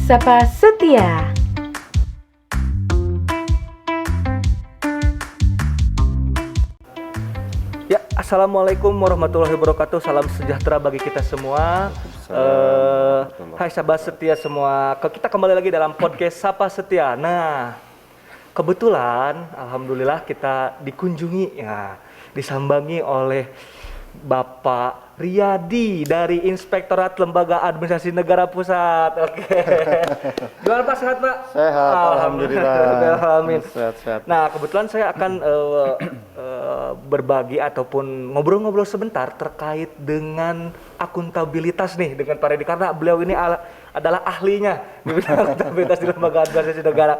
Sapa Setia. Ya, assalamualaikum warahmatullahi wabarakatuh. Salam sejahtera bagi kita semua. Hai sahabat setia semua. Kita kembali lagi dalam podcast Sapa Setia. Nah, kebetulan, alhamdulillah kita dikunjungi, ya, disambangi oleh Bapak Riyadi dari Inspektorat Lembaga Administrasi Negara Pusat. Oke. Gimana Pak, sehat Pak? Sehat, alhamdulillah. Amin. Sehat. Nah, kebetulan saya akan berbagi ataupun ngobrol-ngobrol sebentar terkait dengan akuntabilitas nih dengan Pak Riyadi, karena beliau ini adalah ahlinya di bidang akuntabilitas di Lembaga Administrasi Negara.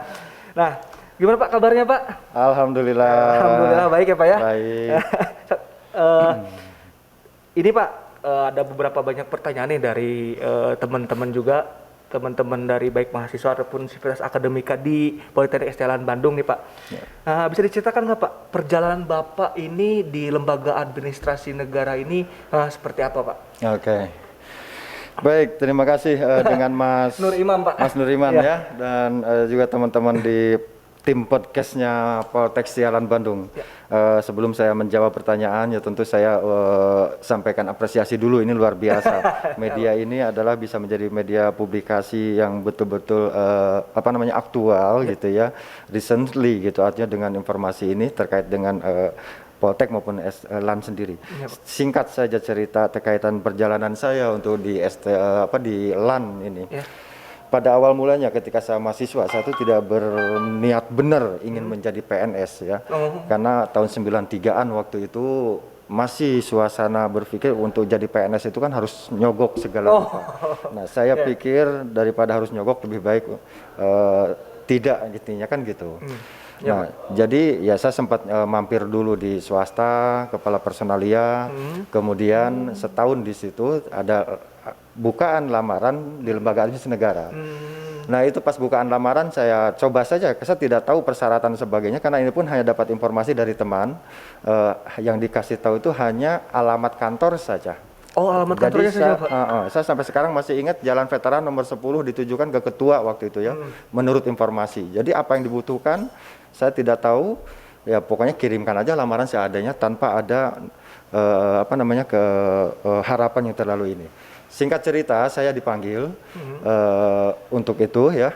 Nah, gimana Pak kabarnya Pak? Alhamdulillah. Alhamdulillah baik ya Pak ya. Baik. Ini Pak, ada beberapa banyak pertanyaan nih dari teman-teman juga, teman-teman dari baik mahasiswa ataupun sivitas akademika di Politeknik Estelan Bandung nih Pak. Ya. Bisa diceritakan nggak Pak, perjalanan Bapak ini di Lembaga Administrasi Negara ini seperti apa Pak? Oke. Baik, terima kasih dengan Mas Nur Imam Pak. Mas Nur Imam ya, dan juga teman-teman di tim podcastnya Poltek Sialan Bandung. Ya. Sebelum saya menjawab pertanyaan, ya tentu saya sampaikan apresiasi dulu, ini luar biasa. Media ini adalah bisa menjadi media publikasi yang betul-betul aktual gitu ya, recently gitu, artinya dengan informasi ini terkait dengan Poltek maupun LAN sendiri. Ya, Singkat saja cerita terkaitan perjalanan saya untuk di di LAN ini. Ya. Pada awal mulanya ketika saya mahasiswa, saya itu tidak berniat benar ingin menjadi PNS ya. Karena tahun 93-an waktu itu masih suasana berpikir untuk jadi PNS itu kan harus nyogok segala rupa. Nah, saya pikir daripada harus nyogok lebih baik tidak intinya kan gitu. Nah, jadi ya saya sempat mampir dulu di swasta, kepala personalia, kemudian setahun di situ ada bukaan lamaran di Lembaga Administrasi Negara. Nah, itu pas bukaan lamaran saya coba saja, saya tidak tahu persyaratan sebagainya karena ini pun hanya dapat informasi dari teman, yang dikasih tahu itu hanya alamat kantor saja. Oh, alamat kantornya saja Pak? Saya sampai sekarang masih ingat Jalan Veteran nomor 10 ditujukan ke ketua waktu itu ya, menurut informasi. Jadi apa yang dibutuhkan saya tidak tahu, ya pokoknya kirimkan aja lamaran seadanya tanpa ada harapan yang terlalu ini. Singkat cerita, saya dipanggil untuk itu ya,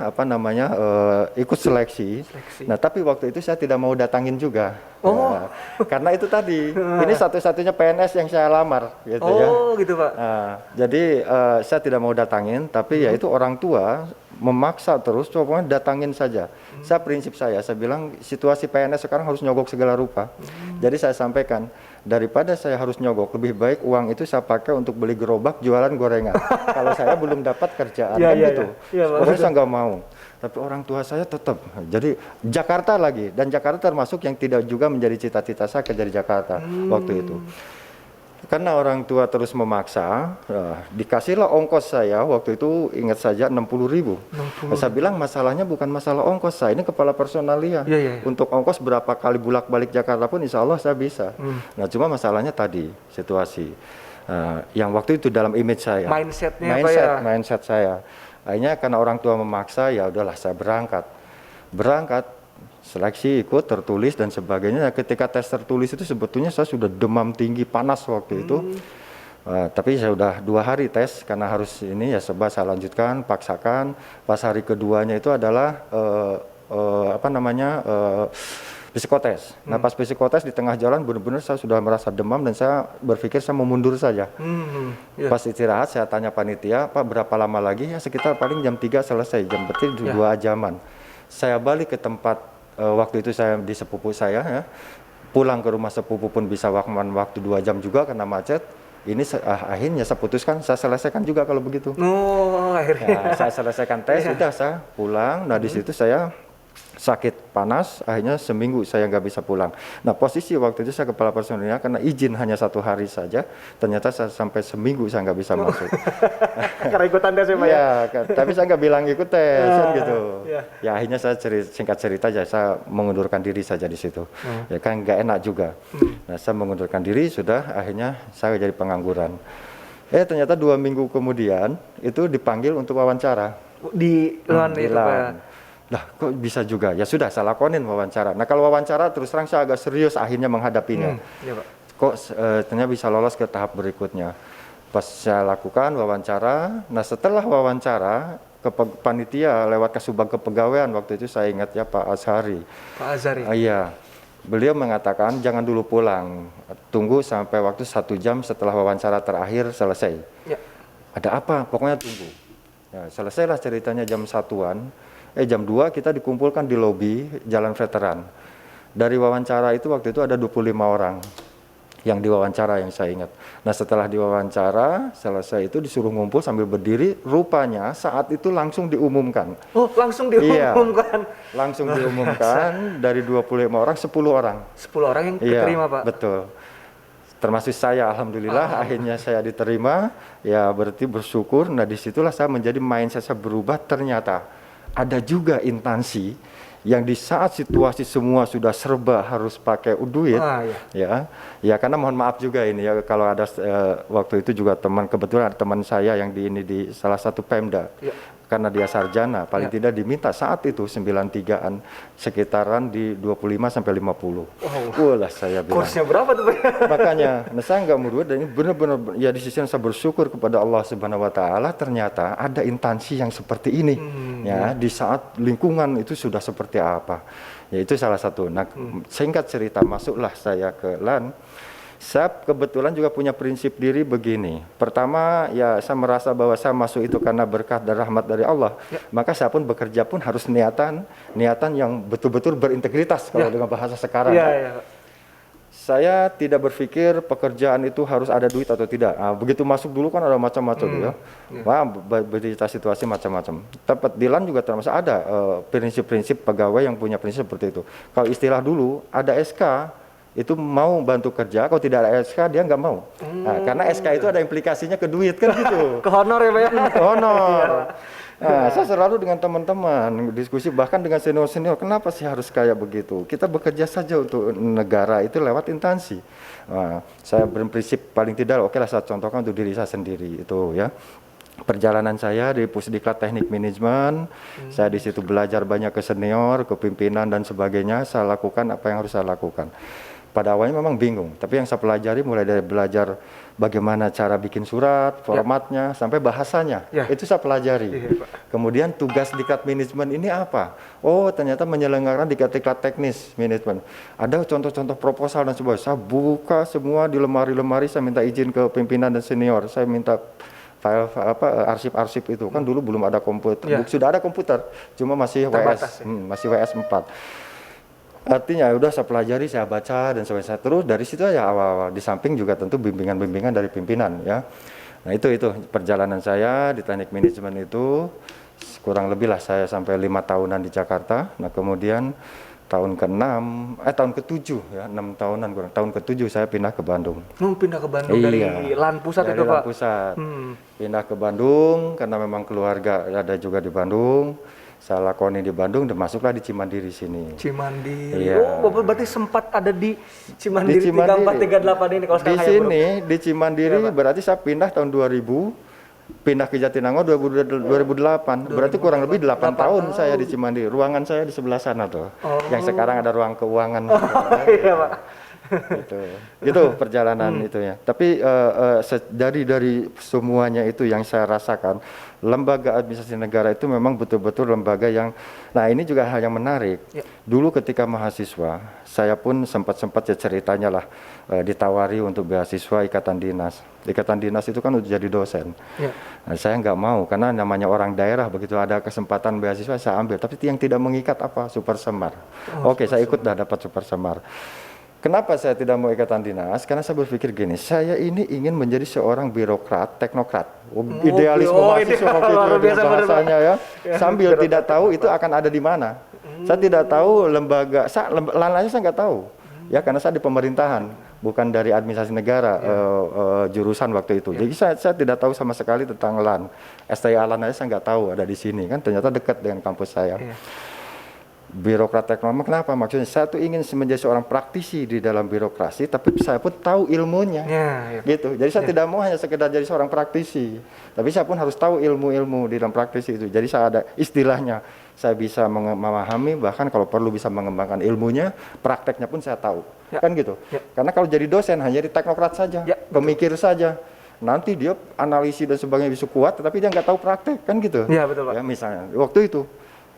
ikut seleksi. Nah, tapi waktu itu saya tidak mau datangin juga. Ya, karena itu tadi, ini satu-satunya PNS yang saya lamar gitu ya. Oh, gitu Pak. Jadi saya tidak mau datangin, tapi ya itu orang tua memaksa terus, coba datangin saja. Prinsip saya bilang situasi PNS sekarang harus nyogok segala rupa. Jadi saya sampaikan, daripada saya harus nyogok, lebih baik uang itu saya pakai untuk beli gerobak jualan gorengan. Kalau saya belum dapat kerjaan gitu. Pokoknya saya nggak mau. Tapi orang tua saya tetap. Jadi Jakarta lagi, dan Jakarta termasuk yang tidak juga menjadi cita-cita saya kerja di Jakarta waktu itu. Karena orang tua terus memaksa, dikasihlah ongkos saya waktu itu, ingat saja 60.000. Saya bilang masalahnya bukan masalah ongkos, saya ini kepala personalia. Untuk ongkos berapa kali bolak-balik Jakarta pun insya Allah saya bisa. Nah, cuma masalahnya tadi situasi yang waktu itu dalam image saya, mindset saya. Akhirnya karena orang tua memaksa, ya udahlah saya berangkat. Seleksi ikut, tertulis dan sebagainya. Ketika tes tertulis itu sebetulnya saya sudah demam tinggi, panas waktu itu. Tapi saya udah 2 hari tes karena harus ini ya, sebab saya lanjutkan, paksakan. Pas hari keduanya itu adalah psikotes. Nah, pas psikotes di tengah jalan benar-benar saya sudah merasa demam dan saya berpikir saya mau mundur saja. Pas istirahat saya tanya panitia, Pak berapa lama lagi? Ya sekitar paling jam 3 selesai, jam berarti 2 jaman. Saya balik ke tempat waktu itu saya di sepupu saya ya, pulang ke rumah sepupu pun bisa waktu 2 jam juga karena macet. Ini akhirnya saya putuskan, saya selesaikan juga kalau begitu. Akhirnya. Ya, saya selesaikan tes, sudah saya pulang. Nah, di situ saya sakit panas, akhirnya seminggu saya nggak bisa pulang. Nah, posisi waktu itu saya kepala personilnya karena izin hanya 1 hari saja, ternyata saya sampai seminggu saya nggak bisa masuk. Karena ikutan tes ya Pak ya? Tapi saya nggak bilang ikut tes kan gitu. Ya akhirnya saya singkat cerita aja, saya mengundurkan diri saja di situ. Ya kan nggak enak juga. Nah, saya mengundurkan diri, sudah akhirnya saya jadi pengangguran. Ternyata 2 minggu kemudian itu dipanggil untuk wawancara. di LAN di itu Pak. LAN. Lah kok bisa juga? Ya sudah, saya lakonin wawancara. Nah kalau wawancara terus terang saya agak serius akhirnya menghadapinya. Iya Pak. Kok ternyata bisa lolos ke tahap berikutnya. Pas saya lakukan wawancara, nah setelah wawancara ke panitia lewat Kasubag Kepegawaian waktu itu saya ingat ya Pak Azhari. Pak Azhari. Iya, beliau mengatakan jangan dulu pulang, tunggu sampai waktu 1 jam setelah wawancara terakhir selesai. Ya. Ada apa? Pokoknya tunggu. Ya, selesailah ceritanya jam 1-an. Jam 2 kita dikumpulkan di lobi Jalan Veteran. Dari wawancara itu waktu itu ada 25 orang yang diwawancara yang saya ingat. Nah setelah diwawancara selesai itu disuruh ngumpul sambil berdiri, rupanya saat itu langsung diumumkan. Oh langsung diumumkan? Iya, langsung diumumkan dari 25 orang 10 orang. 10 orang yang diterima Pak? Betul. Termasuk saya, alhamdulillah akhirnya saya diterima, ya berarti bersyukur. Nah disitulah saya menjadi mindset saya berubah, ternyata ada juga instansi yang di saat situasi semua sudah serba harus pakai duit, ya karena mohon maaf juga ini ya kalau ada waktu itu juga kebetulan ada teman saya yang di salah satu Pemda, karena dia sarjana paling tidak diminta saat itu 93-an sekitaran di 25 sampai 50. Wah saya bilang. Kursnya berapa tuh Pak? Makanya, nah saya nggak mudah dan ini benar-benar ya di sisi yang saya bersyukur kepada Allah Subhanahu Wa Taala ternyata ada instansi yang seperti ini, ya di saat lingkungan itu sudah seperti apa, ya itu salah satu. Nah singkat cerita masuklah saya ke LAN. Saya kebetulan juga punya prinsip diri begini. Pertama, ya saya merasa bahwa saya masuk itu karena berkah dan rahmat dari Allah. Maka saya pun bekerja pun harus niatan yang betul-betul berintegritas kalau dengan bahasa sekarang. Saya tidak berpikir pekerjaan itu harus ada duit atau tidak. Nah, begitu masuk dulu kan ada macam-macam Wah, berita situasi macam-macam. Tempat di LAN juga termasuk ada prinsip-prinsip pegawai yang punya prinsip seperti itu. Kalau istilah dulu ada SK itu mau bantu kerja, kalau tidak ada SK dia nggak mau. Nah, karena SK itu ada implikasinya ke duit kan gitu. Ke honor ya Pak ya? Ke honor. Nah, saya selalu dengan teman-teman diskusi bahkan dengan senior-senior, kenapa sih harus kayak begitu? Kita bekerja saja untuk negara itu lewat instansi. Nah, saya berprinsip paling tidak oke lah saya contohkan untuk diri saya sendiri itu ya. Perjalanan saya di Pusdiklat Teknik Manajemen, saya di situ belajar banyak ke senior, ke pimpinan dan sebagainya. Saya lakukan apa yang harus saya lakukan. Pada awalnya memang bingung, tapi yang saya pelajari mulai dari belajar bagaimana cara bikin surat, formatnya, sampai bahasanya, itu saya pelajari. Kemudian tugas diklat manajemen ini apa? Oh ternyata menyelenggarakan diklat teknis manajemen. Ada contoh-contoh proposal dan sebagainya. Saya buka semua di lemari-lemari, saya minta izin ke pimpinan dan senior, saya minta file arsip-arsip itu kan dulu belum ada komputer, sudah ada komputer, cuma masih masih WS 4. Artinya udah saya pelajari, saya baca dan sebagainya. Terus dari situ ya awal-awal di samping juga tentu bimbingan-bimbingan dari pimpinan ya. Nah itu perjalanan saya di teknik manajemen itu kurang lebih lah saya sampai 5 tahunan di Jakarta. Nah kemudian tahun ke-7 ya 6 tahunan kurang. Tahun ke-7 saya pindah ke Bandung. Pindah ke Bandung dari LAN pusat itu Pak? Dari LAN pusat. Pindah ke Bandung karena memang keluarga ada juga di Bandung. Saya lakoni di Bandung dan masuklah di Cimandiri sini. Cimandiri. Oh, Bapak berarti sempat ada di Cimandiri, 3438 ini kalau sekarang di sini di Cimandiri berarti saya pindah tahun 2000, pindah ke Jatinangor 2008. Berarti kurang lebih 8 tahun saya di Cimandiri. Ruangan saya di sebelah sana tuh. Yang sekarang ada ruang keuangan. Iya, Pak. Gitu perjalanan itu ya. Tapi dari semuanya itu yang saya rasakan, lembaga administrasi negara itu memang betul-betul lembaga yang, nah ini juga hal yang menarik. Dulu ketika mahasiswa, saya pun sempat ya ceritanya lah ditawari untuk beasiswa ikatan dinas. Ikatan dinas itu kan udah jadi dosen. Nah, saya nggak mau karena namanya orang daerah, begitu ada kesempatan beasiswa saya ambil. Tapi yang tidak mengikat apa? Super Semar. Oke, saya ikut dapat Super Semar. Kenapa saya tidak mau ikatan dinas? Karena saya berpikir gini, saya ini ingin menjadi seorang birokrat, teknokrat, idealisme mahasiswa waktu itu bahasanya ya, sambil tidak tahu itu akan ada di mana. Saya tidak tahu lembaga, LAN saya nggak tahu, ya karena saya di pemerintahan, bukan dari administrasi negara jurusan waktu itu. Jadi saya tidak tahu sama sekali tentang LAN. STIA LAN aja saya nggak tahu ada di sini kan, ternyata dekat dengan kampus saya. birokrat teknologi. Kenapa? Maksudnya saya tuh ingin menjadi seorang praktisi di dalam birokrasi, tapi saya pun tahu ilmunya, gitu. Jadi saya tidak mau hanya sekedar jadi seorang praktisi, tapi saya pun harus tahu ilmu-ilmu di dalam praktisi itu. Jadi saya ada istilahnya, saya bisa memahami, bahkan kalau perlu bisa mengembangkan ilmunya, prakteknya pun saya tahu, kan gitu. Karena kalau jadi dosen hanya jadi teknokrat saja, pemikir saja. Nanti dia analisis dan sebagainya bisa kuat, tetapi dia nggak tahu praktek, kan gitu. Iya betul Pak. Ya misalnya waktu itu.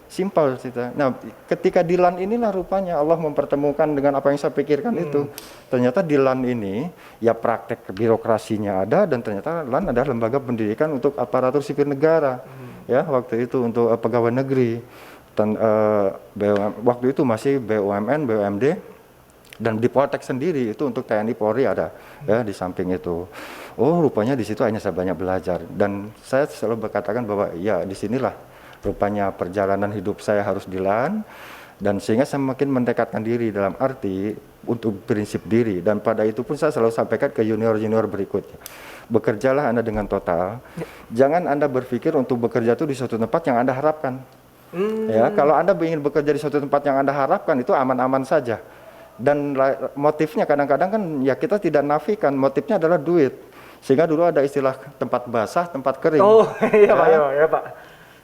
Simpel cerita. Nah, ketika di LAN inilah rupanya Allah mempertemukan dengan apa yang saya pikirkan itu. Ternyata di LAN ini ya praktek birokrasinya ada, dan ternyata LAN adalah lembaga pendidikan untuk aparatur sipil negara. Ya, waktu itu untuk pegawai negeri. Dan waktu itu masih BUMN, BUMD, dan di Poltek sendiri itu untuk TNI Polri ada, ya, di samping itu. Oh, rupanya di situ hanya saya banyak belajar, dan saya selalu berkatakan bahwa ya disinilah rupanya perjalanan hidup saya harus di LAN, dan sehingga saya makin mendekatkan diri dalam arti untuk prinsip diri, dan pada itu pun saya selalu sampaikan ke junior-junior berikutnya. Bekerjalah Anda dengan total, jangan Anda berpikir untuk bekerja itu di suatu tempat yang Anda harapkan. Ya, kalau Anda ingin bekerja di suatu tempat yang Anda harapkan itu aman-aman saja. Dan motifnya kadang-kadang kan ya kita tidak nafikan, motifnya adalah duit. Sehingga dulu ada istilah tempat basah, tempat kering. Oh iya Pak, ya Pak.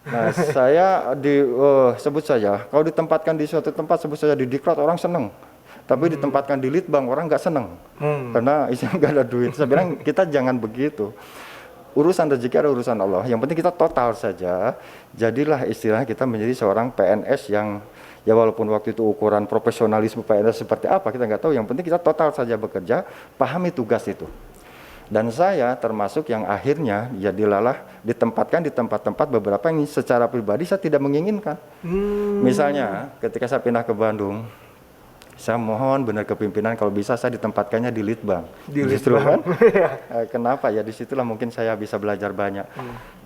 Nah, saya sebut saja, kalau ditempatkan di suatu tempat, sebut saja di Diklat, orang seneng. Tapi ditempatkan di Litbang, orang nggak seneng. Karena isinya nggak ada duit. Saya bilang, kita jangan begitu. Urusan rezeki ada urusan Allah. Yang penting kita total saja. Jadilah istilahnya kita menjadi seorang PNS yang, ya walaupun waktu itu ukuran profesionalisme PNS seperti apa, kita nggak tahu. Yang penting kita total saja bekerja, pahami tugas itu. Dan saya termasuk yang akhirnya ya dilalah ditempatkan di tempat-tempat beberapa yang secara pribadi saya tidak menginginkan. Misalnya ketika saya pindah ke Bandung, saya mohon benar ke pimpinan kalau bisa saya ditempatkannya di Litbang. Di Justru Litbang. kan, kenapa ya, disitulah mungkin saya bisa belajar banyak.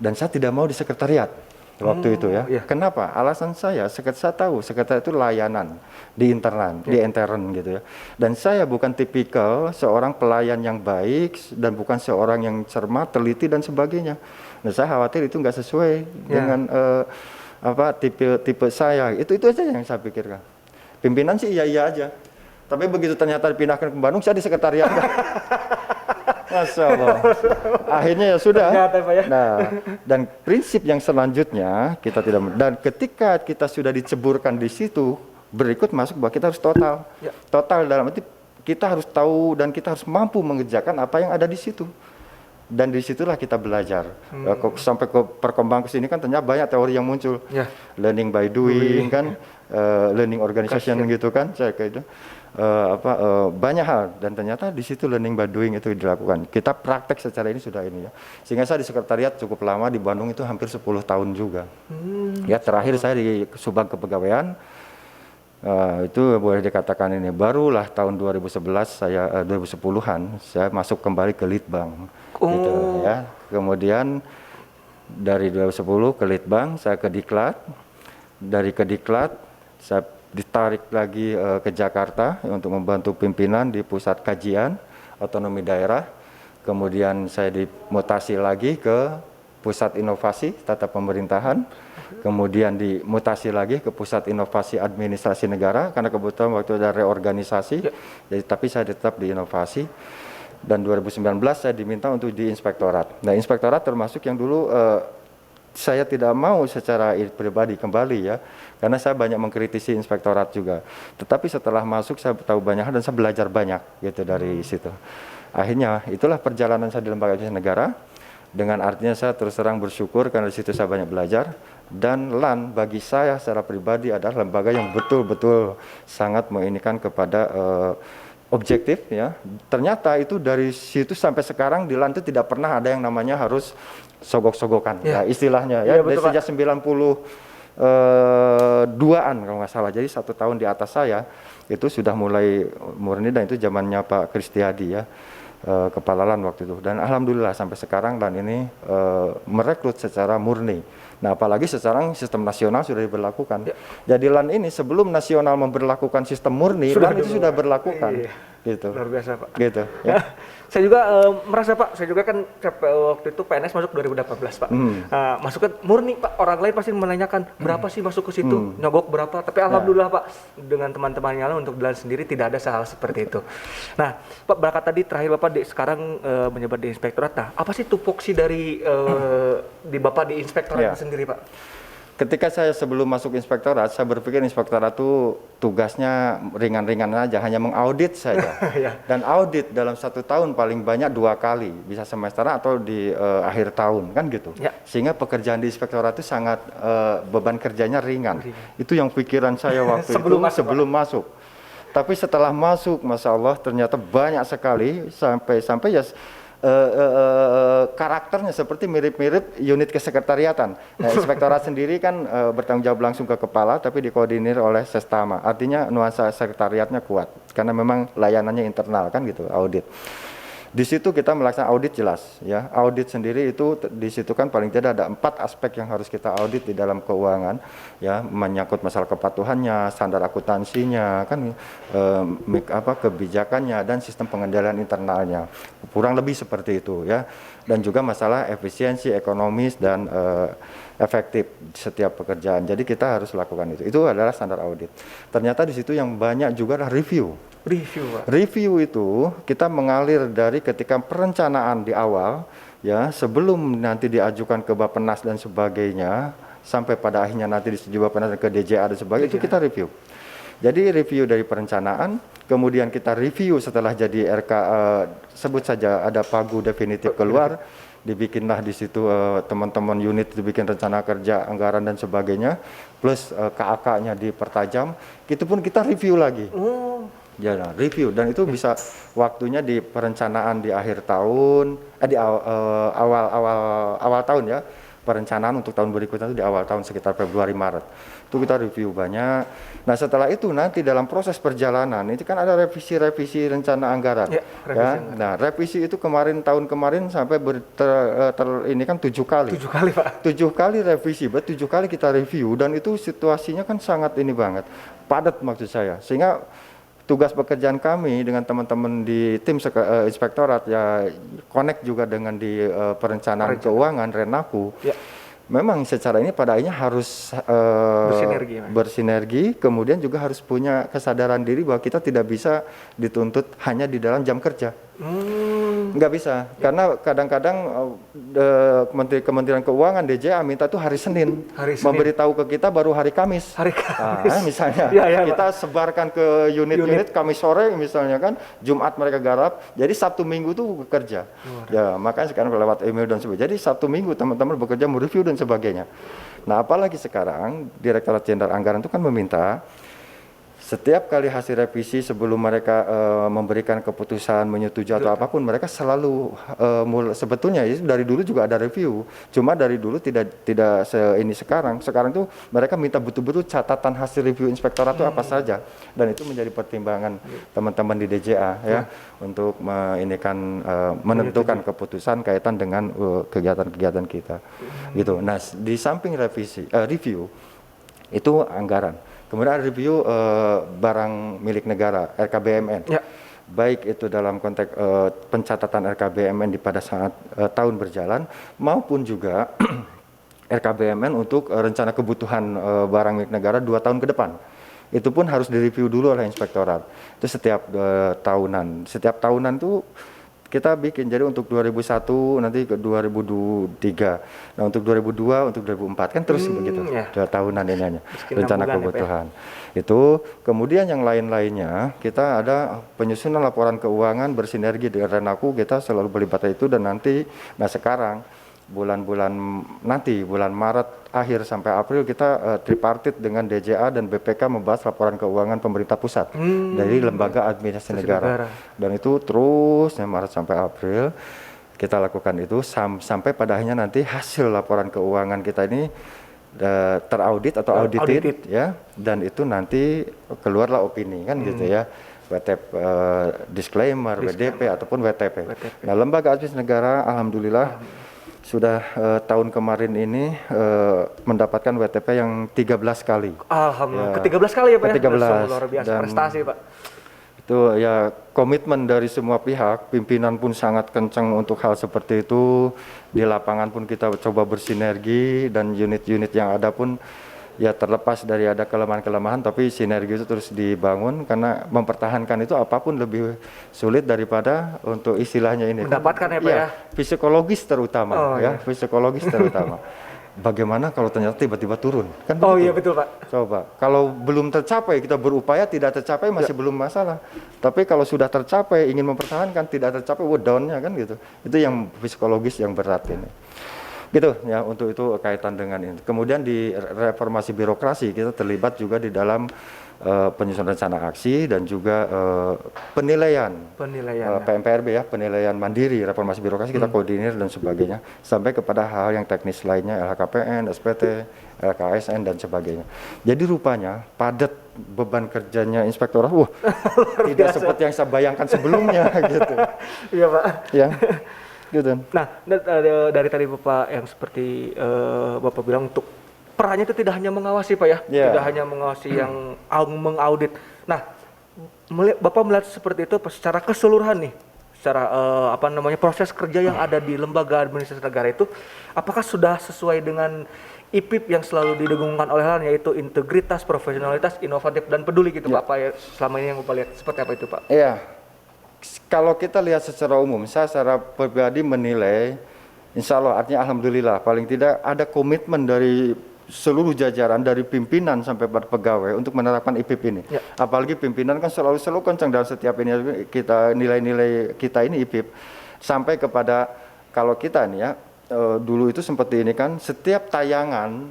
Dan saya tidak mau di sekretariat waktu itu ya. Kenapa? Alasan saya tahu sekretariat itu layanan di internal, di intern gitu ya. Dan saya bukan tipikal seorang pelayan yang baik, dan bukan seorang yang cermat, teliti dan sebagainya. Nah, saya khawatir itu nggak sesuai dengan tipe saya. Itu aja yang saya pikirkan. Pimpinan sih iya aja. Tapi begitu ternyata dipindahkan ke Bandung, saya di sekretariat. Masya Allah. Akhirnya ya sudah. Nah, dan prinsip yang selanjutnya kita tidak, dan ketika kita sudah diceburkan di situ, berikut masuk bahwa kita harus total. Total dalam arti kita harus tahu dan kita harus mampu mengerjakan apa yang ada di situ. Dan disitulah kita belajar. Sampai ke perkembangan kesini kan ternyata banyak teori yang muncul. Learning by doing kan, learning organization gitu kan, saya kayak itu. Banyak hal, dan ternyata di situ learning by doing itu dilakukan. Kita praktek secara ini sudah ini ya. Sehingga saya di sekretariat cukup lama di Bandung itu hampir 10 tahun juga. Ya terakhir saya di Subang Kepegawaian, itu boleh dikatakan ini barulah tahun 2011 saya 2010-an saya masuk kembali ke Litbang. Gitu ya. Kemudian dari 2010 ke Litbang saya ke Diklat. Dari ke Diklat saya ditarik lagi ke Jakarta untuk membantu pimpinan di pusat kajian otonomi daerah. Kemudian saya dimutasi lagi ke pusat inovasi tata pemerintahan. Kemudian dimutasi lagi ke pusat inovasi administrasi negara karena kebetulan waktu ada reorganisasi. Jadi tapi saya tetap di inovasi. Dan 2019 saya diminta untuk di inspektorat. Nah, inspektorat termasuk yang dulu saya tidak mau secara pribadi kembali ya, karena saya banyak mengkritisi inspektorat juga. Tetapi setelah masuk saya tahu banyak hal dan saya belajar banyak gitu dari situ. Akhirnya itulah perjalanan saya di lembaga negara. Dengan artinya saya terus terang bersyukur karena di situ saya banyak belajar. Dan LAN bagi saya secara pribadi adalah lembaga yang betul-betul sangat menginikan kepada objektif ya. Ternyata itu dari situ sampai sekarang di LAN itu tidak pernah ada yang namanya harus sogok-sogokan ya istilahnya ya, dari sejak 92-an kalau nggak salah. Jadi 1 tahun di atas saya itu sudah mulai murni, dan itu zamannya Pak Kristiadi ya, kepala LAN waktu itu. Dan alhamdulillah sampai sekarang LAN ini merekrut secara murni. Nah, apalagi sekarang sistem nasional sudah diberlakukan. Jadi LAN ini sebelum nasional memberlakukan sistem murni, LAN itu sudah berlakukan. Gitu. Luar biasa Pak. Gitu. Ya. Saya juga merasa Pak, saya juga kan waktu itu PNS masuk 2018 Pak. Masuk kan murni Pak, orang lain pasti menanyakan berapa sih masuk ke situ, nyogok berapa. Tapi alhamdulillah Pak, dengan teman-temannya untuk jalan sendiri tidak ada hal seperti itu. Nah Pak, berkat tadi terakhir Bapak sekarang menjabat di inspektorat. Nah, apa sih tupoksi dari di Bapak di inspektorat sendiri Pak? Ketika saya sebelum masuk inspektorat, saya berpikir inspektorat itu tugasnya ringan-ringan aja, hanya mengaudit saja. Dan audit dalam 1 tahun paling banyak 2 kali, bisa semester atau di akhir tahun, kan gitu. Sehingga pekerjaan di inspektorat itu sangat beban kerjanya ringan. Itu yang pikiran saya waktu sebelum masuk. Tapi setelah masuk, Masya Allah, ternyata banyak sekali sampai ya karakternya seperti mirip-mirip unit kesekretariatan. Nah, inspektorat sendiri kan bertanggung jawab langsung ke kepala, tapi dikoordinir oleh sestama. Artinya nuansa sekretariatnya kuat, karena memang layanannya internal kan gitu, audit. Di situ kita melaksanakan audit jelas, ya. Audit sendiri itu di situ kan paling tidak ada 4 aspek yang harus kita audit di dalam keuangan, ya, menyangkut masalah kepatuhannya, standar akuntansinya, kan kebijakannya dan sistem pengendalian internalnya. Kurang lebih seperti itu, ya. Dan juga masalah efisiensi, ekonomis dan efektif setiap pekerjaan. Jadi kita harus lakukan itu. Itu adalah standar audit. Ternyata di situ yang banyak juga adalah review. Review itu kita mengalir dari ketika perencanaan di awal, ya, sebelum nanti diajukan ke Bappenas dan sebagainya, sampai pada akhirnya nanti disetujui Bappenas ke DJA dan sebagainya, itu kita review. Jadi review dari perencanaan, kemudian kita review setelah jadi RK, sebut saja ada pagu definitif keluar, dibikinlah di situ teman-teman unit dibikin rencana kerja, anggaran dan sebagainya, plus KAK-nya dipertajam, itu pun kita review lagi. Ya, review, dan itu bisa waktunya di perencanaan di akhir tahun, di awal tahun, ya. Perencanaan untuk tahun berikutnya itu di awal tahun sekitar Februari Maret. Itu kita review banyak. Nah, setelah itu nanti dalam proses perjalanan itu kan ada revisi rencana anggaran. Nah, revisi itu tahun kemarin sampai ini kan 7 kali. 7 kali, Pak. 7 kali revisi, 7 kali kita review, dan itu situasinya kan sangat ini banget. Padat maksud saya. Sehingga tugas pekerjaan kami dengan teman-teman di tim inspektorat, ya, connect juga dengan di perencanaan keuangan Renaku. Memang secara ini pada akhirnya harus bersinergi, kemudian juga harus punya kesadaran diri bahwa kita tidak bisa dituntut hanya di dalam jam kerja. Nggak bisa, karena kadang-kadang Kementerian Keuangan DJA minta tuh hari Senin. Memberitahu ke kita baru hari Kamis. Misalnya kita sebarkan ke unit-unit Kamis sore misalnya kan, Jumat mereka garap, jadi Sabtu Minggu tuh bekerja. Ya, makanya sekarang lewat email dan sebagainya. Jadi Sabtu Minggu teman-teman bekerja mereview dan sebagainya. Nah, apalagi sekarang Direktorat Jenderal Anggaran itu kan meminta setiap kali hasil revisi sebelum mereka memberikan keputusan, menyetujui atau apapun, mereka selalu sebetulnya itu dari dulu juga ada review. Cuma dari dulu tidak ini sekarang. Sekarang tuh mereka minta betul-betul catatan hasil review inspektorat itu apa saja, dan itu menjadi pertimbangan teman-teman di DJA, ya, untuk menentukan keputusan kaitan dengan kegiatan-kegiatan kita. Gitu. Nah, di samping review itu anggaran. Kemudian ada review barang milik negara, RKBMN. Baik itu dalam konteks pencatatan RKBMN pada saat tahun berjalan, maupun juga RKBMN untuk rencana kebutuhan barang milik negara 2 tahun ke depan. Itu pun harus direview dulu oleh inspektorat. Itu setiap tahunan. Setiap tahunan itu kita bikin, jadi untuk 2001 nanti ke 2003, nah untuk 2002, untuk 2004 kan terus begitu, 2 tahunan ini hanya rencana kebutuhan. Itu kemudian yang lain-lainnya kita ada penyusunan laporan keuangan bersinergi dengan Renaku, kita selalu melibatkan itu, dan nanti, nah sekarang bulan Maret akhir sampai April kita tripartit dengan DJA dan BPK membahas laporan keuangan pemerintah pusat dari lembaga administrasi negara. Dan itu terus Maret sampai April kita lakukan itu sampai pada akhirnya nanti hasil laporan keuangan kita ini teraudit atau audited, ya, dan itu nanti keluarlah opini kan gitu, ya. Disclaimer, WDP ataupun WTP. Nah, lembaga administrasi negara alhamdulillah sudah tahun kemarin ini mendapatkan WTP yang 13 kali. Alhamdulillah, ke-13 kali ya Pak, ya? Luar biasa, prestasi Pak. Itu ya komitmen dari semua pihak, pimpinan pun sangat kencang untuk hal seperti itu. Di lapangan pun kita coba bersinergi dan unit-unit yang ada pun ya terlepas dari ada kelemahan-kelemahan, tapi sinergi itu terus dibangun karena mempertahankan itu apapun lebih sulit daripada untuk istilahnya ini. Mendapatkan ya Pak ya? Psikologis terutama iya. psikologis terutama. Bagaimana kalau ternyata tiba-tiba turun? Kan Oh begitu. iya betul Pak. Coba, kalau belum tercapai kita berupaya tidak tercapai masih belum masalah. Tapi kalau sudah tercapai ingin mempertahankan tidak tercapai, down-nya kan gitu. Itu yang psikologis yang berat ini. Gitu ya, untuk itu kaitan dengan ini. Kemudian di reformasi birokrasi kita terlibat juga di dalam penyusunan rencana aksi dan juga penilaian PMPRB ya, penilaian mandiri reformasi birokrasi kita koordinir dan sebagainya sampai kepada hal yang teknis lainnya, LHKPN, SPT, LKSN dan sebagainya. Jadi rupanya padat beban kerjanya inspektorat, tidak seperti yang saya bayangkan sebelumnya gitu. Iya Pak. Ya. Gitu. Nah, dari tadi Bapak yang seperti Bapak bilang untuk perannya itu tidak hanya mengawasi Pak ya, tidak hanya mengawasi yang mengaudit. Nah, Bapak melihat seperti itu secara keseluruhan nih, secara proses kerja yang ada di lembaga administrasi negara itu, apakah sudah sesuai dengan IPIP yang selalu didengungkan oleh LAN, yaitu integritas, profesionalitas, inovatif dan peduli gitu Pak ya, selama ini yang Bapak lihat seperti apa itu Pak? Iya. Kalau kita lihat secara umum, saya secara pribadi menilai, insya Allah artinya alhamdulillah, paling tidak ada komitmen dari seluruh jajaran dari pimpinan sampai pada pegawai untuk menerapkan IPIP ini. Apalagi pimpinan kan selalu kencang dalam setiap ini kita nilai-nilai kita ini IPIP sampai kepada kalau kita nih ya dulu itu seperti ini kan setiap tayangan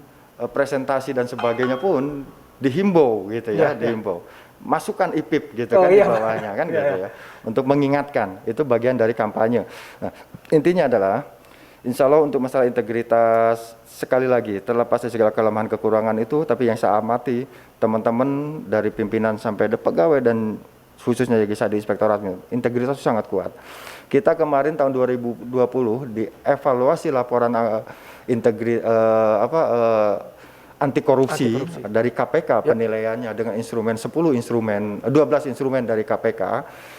presentasi dan sebagainya pun dihimbau gitu ya, dihimbau. Masukkan IPIP gitu kan di bawahnya kan gitu ya. Untuk mengingatkan, itu bagian dari kampanye. Nah, intinya adalah insya Allah untuk masalah integritas, sekali lagi terlepas dari segala kelemahan kekurangan itu, tapi yang saya amati teman-teman dari pimpinan sampai pegawai dan khususnya di inspektorat, integritas itu sangat kuat. Kita kemarin tahun 2020 dievaluasi laporan anti korupsi dari KPK penilaiannya dengan 12 instrumen dari KPK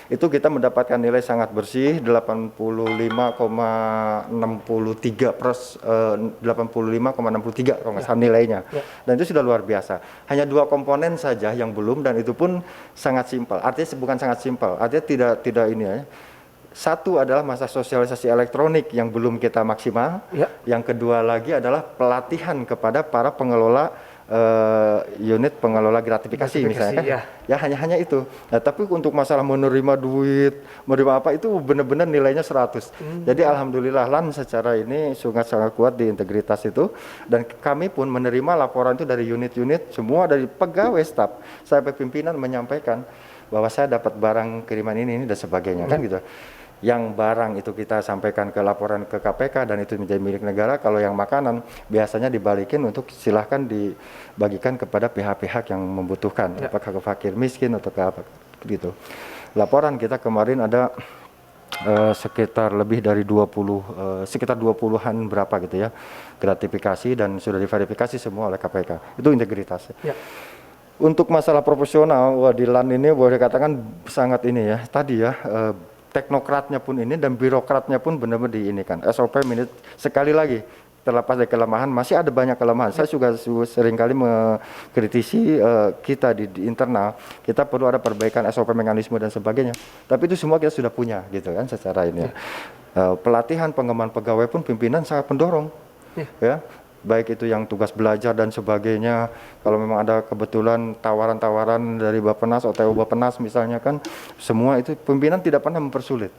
itu kita mendapatkan nilai sangat bersih 85,63 kalau nggak salah nilainya dan itu sudah luar biasa. Hanya 2 komponen saja yang belum dan itu pun sangat simpel. Artinya bukan sangat simpel, artinya tidak ini ya. Satu adalah masa sosialisasi elektronik yang belum kita maksimal. Yang kedua lagi adalah pelatihan kepada para pengelola unit pengelola gratifikasi misalnya kan. Ya hanya itu. Nah, tapi untuk masalah menerima duit, menerima apa itu benar-benar nilainya 100. Jadi alhamdulillah LAN secara ini sangat kuat di integritas itu dan kami pun menerima laporan itu dari unit-unit semua dari pegawai staf sampai pimpinan menyampaikan bahwa saya dapat barang kiriman ini dan sebagainya kan gitu. Yang barang itu kita sampaikan ke laporan ke KPK dan itu menjadi milik negara. Kalau yang makanan biasanya dibalikin untuk silahkan dibagikan kepada pihak-pihak yang membutuhkan, apakah ke fakir miskin atau ke apa gitu. Laporan kita kemarin ada sekitar lebih dari 20 sekitar 20-an berapa gitu ya gratifikasi dan sudah diverifikasi semua oleh KPK. Itu integritas. Untuk masalah profesional, di LAN ini boleh dikatakan sangat ini ya tadi ya. Teknokratnya pun ini dan birokratnya pun benar-benar diinikan. SOP minute sekali lagi terlepas dari kelemahan masih ada banyak kelemahan. Saya juga seringkali mengkritisi kita di internal kita perlu ada perbaikan SOP mekanisme dan sebagainya. Tapi itu semua kita sudah punya gitu kan secara ini. Pelatihan pengembangan pegawai pun pimpinan sangat mendorong. Ya. Baik itu yang tugas belajar dan sebagainya, kalau memang ada kebetulan tawaran-tawaran dari Bappenas, OTO Bappenas misalnya kan, semua itu pimpinan tidak pernah mempersulit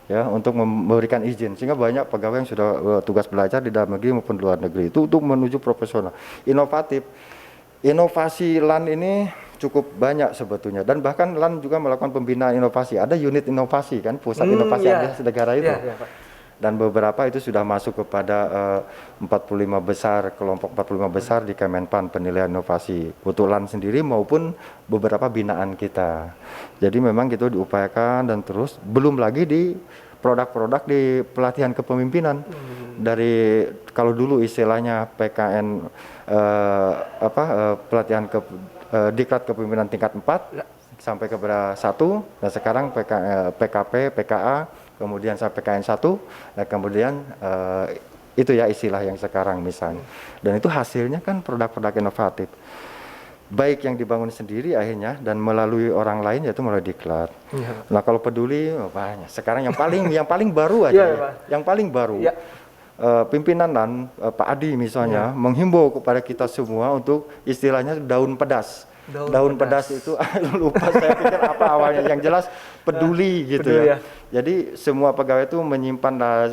ya untuk memberikan izin, sehingga banyak pegawai yang sudah tugas belajar di dalam negeri maupun luar negeri, itu untuk menuju profesional, inovatif. Inovasi LAN ini cukup banyak sebetulnya, dan bahkan LAN juga melakukan pembinaan inovasi, ada unit inovasi kan, pusat inovasi negara itu. Dan beberapa itu sudah masuk kepada 45 besar, kelompok 45 besar di Kemenpan penilaian inovasi untuk LAN sendiri maupun beberapa binaan kita. Jadi memang itu diupayakan dan terus, belum lagi di produk-produk di pelatihan kepemimpinan. Dari kalau dulu istilahnya PKN pelatihan Diklat Kepemimpinan tingkat 4, sampai kepada 1, dan sekarang PKP, PKA, kemudian sampai PKN 1, dan kemudian itu ya istilah yang sekarang misalnya. Dan itu hasilnya kan produk-produk inovatif. Baik yang dibangun sendiri akhirnya dan melalui orang lain, yaitu melalui diklat. Ya. Nah kalau peduli banyak. Sekarang yang paling baru aja, Ya, Pak. yang paling baru. Ya. Pimpinan dan Pak Adi misalnya menghimbau kepada kita semua untuk istilahnya daun pedas. Daun pedas itu lupa saya pikir apa awalnya, yang jelas peduli gitu peduli, ya. Jadi semua pegawai itu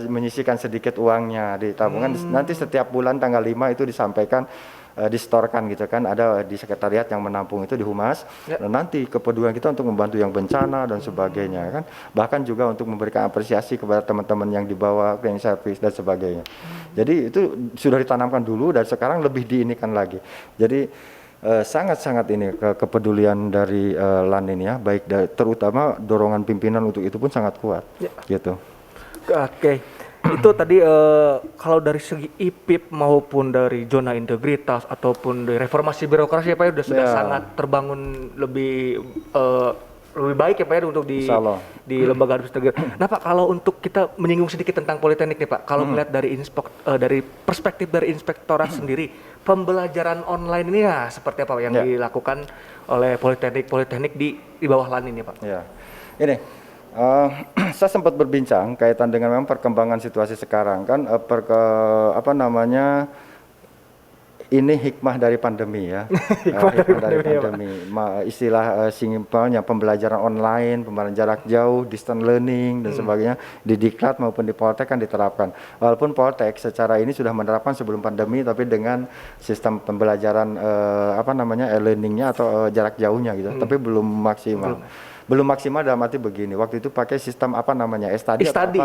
menyisihkan sedikit uangnya di tabungan. Nanti setiap bulan tanggal 5 itu disampaikan, disetorkan gitu kan, ada di sekretariat yang menampung itu di humas. Dan nanti kepedulian kita untuk membantu yang bencana dan sebagainya kan, bahkan juga untuk memberikan apresiasi kepada teman-teman yang dibawa cleaning service dan sebagainya. Jadi itu sudah ditanamkan dulu dan sekarang lebih diinikan lagi. Jadi sangat-sangat ini kepedulian dari LAN ini ya, baik terutama dorongan pimpinan untuk itu pun sangat kuat gitu. Oke. Itu tadi kalau dari segi IPIP maupun dari zona integritas ataupun dari reformasi birokrasi ya Pak ya sudah sangat terbangun lebih baik ya Pak ya untuk di lembaga administratif. Nah Pak, kalau untuk kita menyinggung sedikit tentang Politeknik nih Pak, kalau melihat dari dari perspektif dari inspektorat sendiri, pembelajaran online ini ya seperti apa yang dilakukan oleh Politeknik di bawah LAN ini Pak? Ya, ini saya sempat berbincang kaitan dengan memang perkembangan situasi sekarang kan, ini hikmah dari pandemi ya. Hikmah dari pandemi. Istilah simpelnya pembelajaran online, pembelajaran jarak jauh, distance learning dan sebagainya di Diklat maupun di Poltek kan diterapkan. Walaupun Poltek secara ini sudah menerapkan sebelum pandemi, tapi dengan sistem pembelajaran e-learningnya atau jarak jauhnya gitu, tapi belum maksimal. Belum maksimal dalam arti begini, waktu itu pakai sistem e-study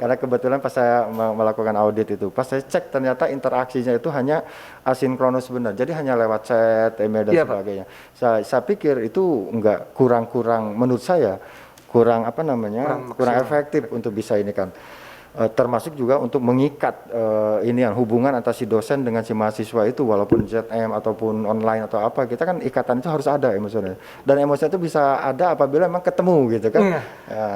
karena kebetulan pas saya melakukan audit itu, pas saya cek ternyata interaksinya itu hanya asinkronus benar, jadi hanya lewat chat, email dan sebagainya. Saya pikir itu kurang menurut saya kurang efektif untuk bisa ini kan. Termasuk juga untuk mengikat hubungan antara si dosen dengan si mahasiswa itu, walaupun ZM ataupun online atau apa, kita kan ikatan itu harus ada emosionalnya, dan emosional itu bisa ada apabila memang ketemu gitu kan.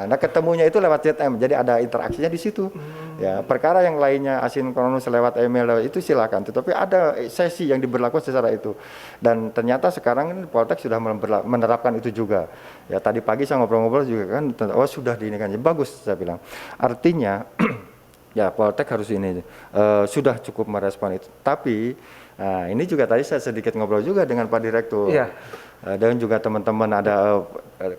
Nah ketemunya itu lewat ZM, jadi ada interaksinya di situ. Ya, perkara yang lainnya asinkronus lewat email itu silakan, tetapi ada sesi yang diberlakukan secara itu, dan ternyata sekarang Poltek sudah menerapkan itu juga. Ya tadi pagi saya ngobrol-ngobrol juga kan, sudah diinikan, bagus saya bilang. Artinya ya Poltek harus sudah cukup merespon itu. Tapi ini juga tadi saya sedikit ngobrol juga dengan Pak Direktur. Dan juga teman-teman ada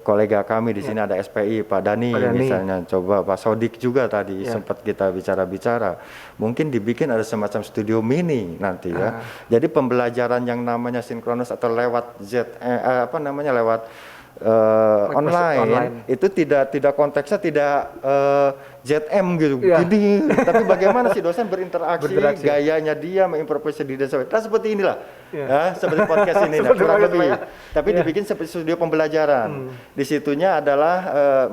kolega kami di sini, ada SPI Pak Dani misalnya, coba Pak Sodik juga tadi sempat kita bicara-bicara. Mungkin dibikin ada semacam studio mini nanti ya. Jadi pembelajaran yang namanya sinkronus atau lewat lewat online itu tidak konteksnya tidak ZM gitu, gini, tapi bagaimana si dosen berinteraksi, gayanya dia mengimprovisasi diri dan sebagainya. Nah, seperti inilah, seperti podcast ini, kurang lebih. Tapi dibikin seperti studio pembelajaran. Di situnya adalah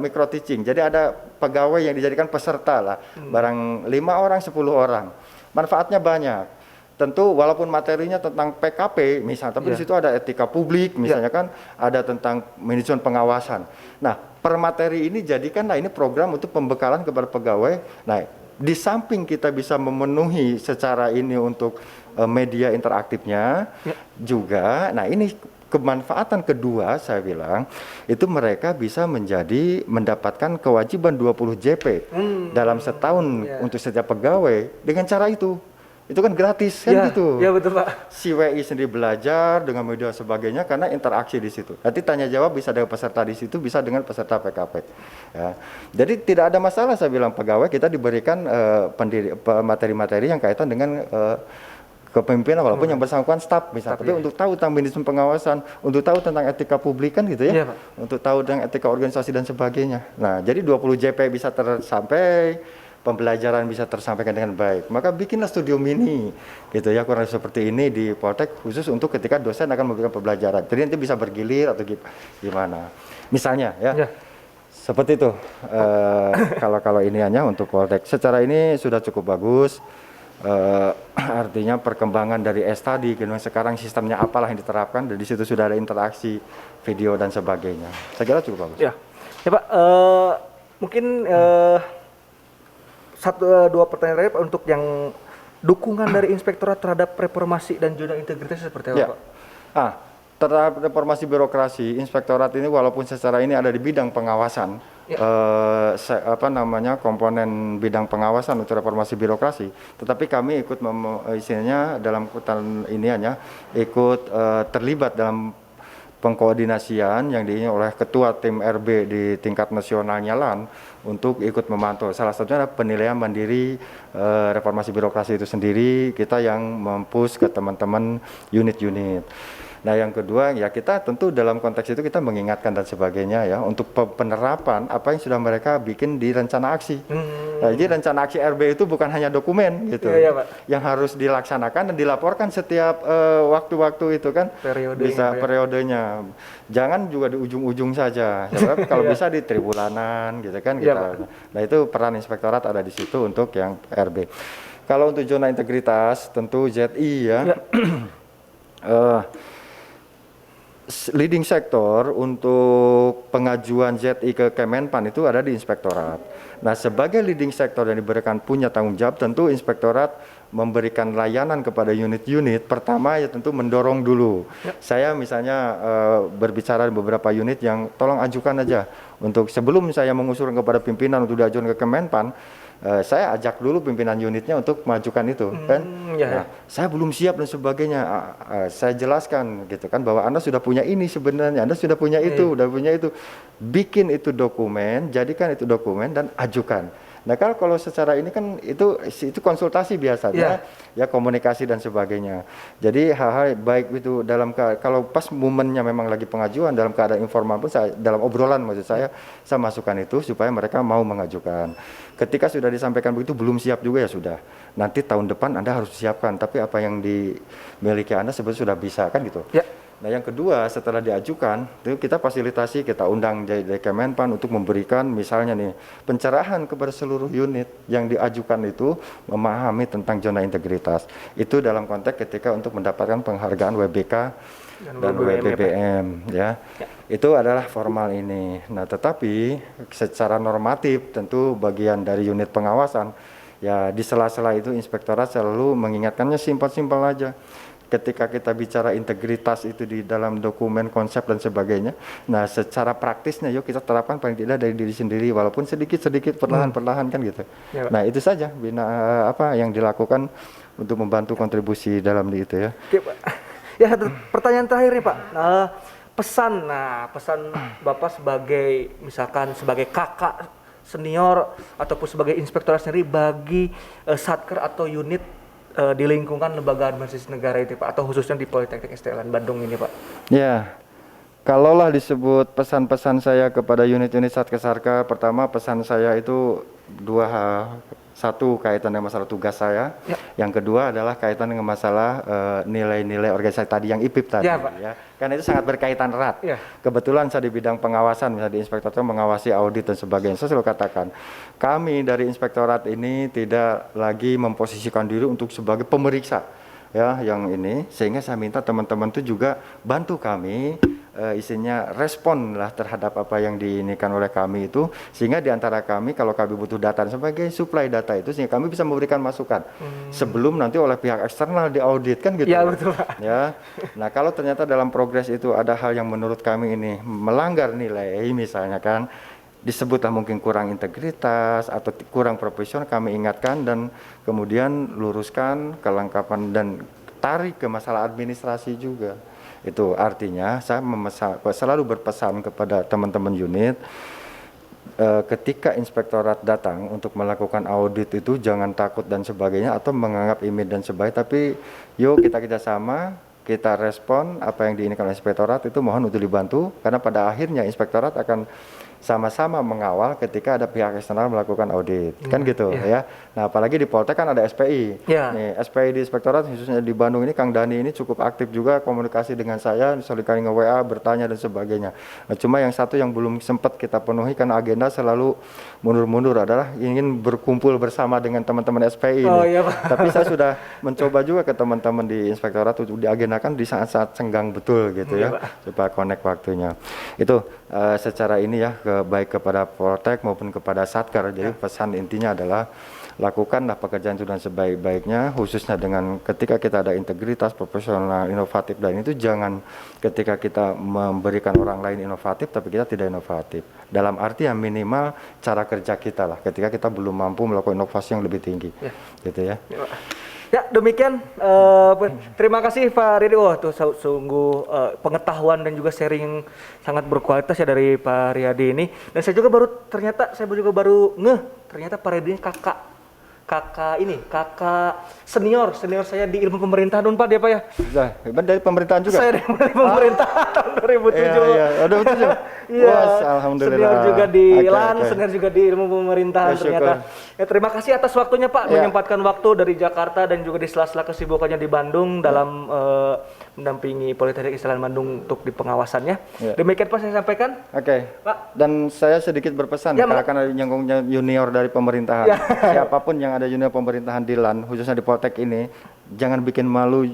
micro teaching. Jadi ada pegawai yang dijadikan peserta lah, barang 5 orang, 10 orang. Manfaatnya banyak. Tentu walaupun materinya tentang PKP misalnya, tapi di situ ada etika publik misalnya kan, ada tentang manajemen pengawasan. Nah, per materi ini jadikanlah ini program untuk pembekalan kepada pegawai. Nah, di samping kita bisa memenuhi secara ini untuk media interaktifnya juga. Nah, ini kemanfaatan kedua saya bilang, itu mereka bisa mendapatkan kewajiban 20 JP dalam setahun untuk setiap pegawai dengan cara itu. Itu kan gratis kan gitu. Iya betul Pak. Si WI sendiri belajar dengan media sebagainya karena interaksi di situ. Nanti tanya jawab bisa dengan peserta di situ, bisa dengan peserta PKP. Ya. Jadi tidak ada masalah saya bilang, pegawai kita diberikan materi-materi yang kaitan dengan kepemimpinan walaupun yang bersangkutan staf misalnya. Tapi untuk tahu tentang manajemen pengawasan, untuk tahu tentang etika publik kan gitu ya. Untuk tahu tentang etika organisasi dan sebagainya. Nah, jadi 20 JP bisa tersampai, pembelajaran bisa tersampaikan dengan baik. Maka bikinlah studio mini gitu ya, kurang seperti ini di Poltek, khusus untuk ketika dosen akan memberikan pembelajaran. Jadi nanti bisa bergilir atau gimana. Misalnya ya. Seperti itu. Kalau ini hanya untuk Poltek. Secara ini sudah cukup bagus. artinya perkembangan dari S tadi, kemudian sekarang sistemnya apalah yang diterapkan, dan di situ sudah ada interaksi video dan sebagainya. Saya kira cukup bagus. Ya, ya Pak. Mungkin dua pertanyaan terakhir Pak, untuk yang dukungan dari inspektorat terhadap reformasi dan zona integritas seperti apa, Ya. Pak? Terhadap reformasi birokrasi, inspektorat ini walaupun secara ini ada di bidang pengawasan, komponen bidang pengawasan untuk reformasi birokrasi, tetapi kami ikut isinya dalam ikut terlibat dalam pengkoordinasian yang diinginkan oleh ketua tim RB di tingkat nasionalnya LAN untuk ikut memantau. Salah satunya adalah penilaian mandiri reformasi birokrasi itu sendiri, kita yang mempush ke teman-teman unit-unit. Nah, yang kedua ya kita tentu dalam konteks itu kita mengingatkan dan sebagainya ya untuk penerapan apa yang sudah mereka bikin di rencana aksi. Nah, jadi rencana aksi RB itu bukan hanya dokumen gitu, Pak. yang harus dilaksanakan dan dilaporkan setiap waktu-waktu itu kan, periodenya. Jangan juga di ujung-ujung saja. Kalau bisa di tribulanan gitu kan kita. Nah, itu peran inspektorat ada di situ untuk yang RB. Kalau untuk zona integritas tentu ZI ya. Leading sektor untuk pengajuan ZI ke Kemenpan itu ada di inspektorat. Nah, sebagai leading sektor yang diberikan punya tanggung jawab, tentu inspektorat memberikan layanan kepada unit-unit. Pertama ya tentu mendorong dulu. Saya misalnya berbicara di beberapa unit yang tolong ajukan aja untuk sebelum saya mengusulkan kepada pimpinan untuk diajukan ke Kemenpan. Saya ajak dulu pimpinan unitnya untuk mengajukan itu, kan? Nah, saya belum siap dan sebagainya. Saya jelaskan gitu kan bahwa Anda sudah punya ini sebenarnya, Anda sudah punya itu, sudah punya itu. Bikin itu dokumen, jadikan itu dokumen dan ajukan. Nah, kalau secara ini kan itu konsultasi biasanya, ya komunikasi dan sebagainya. Jadi hal-hal baik itu kalau pas momennya memang lagi pengajuan dalam keadaan informal pun dalam obrolan maksud saya masukkan itu supaya mereka mau mengajukan. Ketika sudah disampaikan begitu belum siap juga ya sudah. Nanti tahun depan Anda harus siapkan, tapi apa yang dimiliki Anda sebetulnya sudah bisa kan gitu. Nah, yang kedua setelah diajukan itu kita fasilitasi, kita undang dari Kemenpan untuk memberikan misalnya nih pencerahan kepada seluruh unit yang diajukan itu memahami tentang zona integritas. Itu dalam konteks ketika untuk mendapatkan penghargaan WBK dan WBBM ya. Itu adalah formal ini. Nah, tetapi secara normatif tentu bagian dari unit pengawasan ya di sela-sela itu inspektorat selalu mengingatkannya simpel-simpel aja. Ketika kita bicara integritas itu di dalam dokumen, konsep dan sebagainya, nah secara praktisnya yuk kita terapkan paling tidak dari diri sendiri walaupun sedikit-sedikit perlahan-perlahan kan gitu. Nah, itu saja apa yang dilakukan untuk membantu kontribusi dalam itu ya. Oke, Pak. Ya, pertanyaan terakhir nih Pak. Pesan Bapak sebagai kakak senior ataupun sebagai inspektorat sendiri bagi satker atau unit di lingkungan lembaga administrasi negara itu Pak, atau khususnya di Politeknik STLN Bandung ini Pak. Ya, kalaulah disebut pesan-pesan saya kepada unit-unit Satker-Sarka, pertama pesan saya itu dua hal. Satu kaitan dengan masalah tugas saya, yang kedua adalah kaitan dengan masalah nilai-nilai organisasi tadi yang IPIP tadi. Ya. Karena itu sangat berkaitan erat. Kebetulan saya di bidang pengawasan, misalnya di inspektorat mengawasi audit dan sebagainya. Saya selalu katakan, kami dari inspektorat ini tidak lagi memposisikan diri untuk sebagai pemeriksa. Ya, yang ini sehingga saya minta teman-teman itu juga bantu kami isinya respon lah terhadap apa yang diinikan oleh kami itu, sehingga diantara kami kalau kami butuh data sebagai supply data itu sehingga kami bisa memberikan masukan sebelum nanti oleh pihak eksternal diaudit kan gitu. Ya betul Pak. Ya, nah kalau ternyata dalam progres itu ada hal yang menurut kami ini melanggar nilai misalnya kan disebutlah mungkin kurang integritas atau kurang profesional, kami ingatkan dan kemudian luruskan kelengkapan dan tarik ke masalah administrasi juga. Itu artinya saya selalu berpesan kepada teman-teman unit ketika inspektorat datang untuk melakukan audit itu jangan takut dan sebagainya atau menganggap image dan sebagainya, tapi yuk kita kerjasama, kita respon apa yang diinginkan oleh inspektorat itu mohon untuk dibantu karena pada akhirnya inspektorat akan sama-sama mengawal ketika ada pihak eksternal melakukan audit, kan gitu ya. Nah, apalagi di Poltek kan ada SPI. Nih, SPI di Inspektorat khususnya di Bandung ini Kang Dani ini cukup aktif juga komunikasi dengan saya, seringkali nge-WA, bertanya dan sebagainya. Nah, cuma yang satu yang belum sempat kita penuhi karena agenda selalu mundur-mundur adalah ingin berkumpul bersama dengan teman-teman SPI ini. Tapi saya sudah mencoba juga ke teman-teman di Inspektorat untuk diagendakan di saat-saat senggang betul gitu ya, supaya connect waktunya. Itu secara ini ya, baik kepada Poltek maupun kepada Satker. Jadi pesan intinya adalah lakukanlah pekerjaan itu dengan sebaik-baiknya, khususnya dengan ketika kita ada integritas, profesional, inovatif, dan itu jangan ketika kita memberikan orang lain inovatif tapi kita tidak inovatif. Dalam arti yang minimal cara kerja kita lah, ketika kita belum mampu melakukan inovasi yang lebih tinggi, gitu ya. Ya, demikian. Terima kasih Pak Riyadi. Wah, tuh sungguh pengetahuan dan juga sharing sangat berkualitas ya dari Pak Riyadi ini. Dan saya juga baru ngeh, ternyata Pak Riyadi ini kakak senior saya di ilmu pemerintahan Unpad ya Pak ya. Hebat dari pemerintahan juga. Saya dari pemerintahan tahun 2007. Iya, 2007. Iya. Alhamdulillah. Senior juga di LAN, senior juga di ilmu pemerintahan ternyata. Ya, terima kasih atas waktunya Pak, menyempatkan waktu dari Jakarta dan juga di sela-sela kesibukannya di Bandung dalam mendampingi Politeknik Islam Bandung untuk di pengawasannya. Demikian Pak saya sampaikan. Pak. Dan saya sedikit berpesan, karena kan ada nyangkungnya junior dari pemerintahan. Siapapun yang ada junior pemerintahan di LAN, khususnya di Poltek ini, jangan bikin malu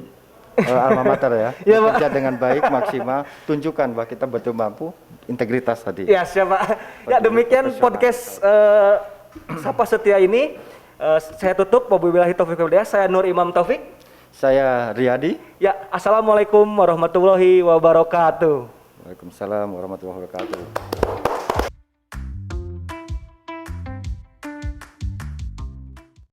alma mater ya. Bekerja dengan baik, maksimal, tunjukkan bahwa kita betul mampu, integritas tadi. Ya, siapa? Ya, demikian podcast Sapa Setia ini. Saya tutup. Wabillahi taufiq wal hidayah. Saya Nur Imam Taufik. Saya Riyadi. Ya, assalamualaikum warahmatullahi wabarakatuh. Waalaikumsalam warahmatullahi wabarakatuh.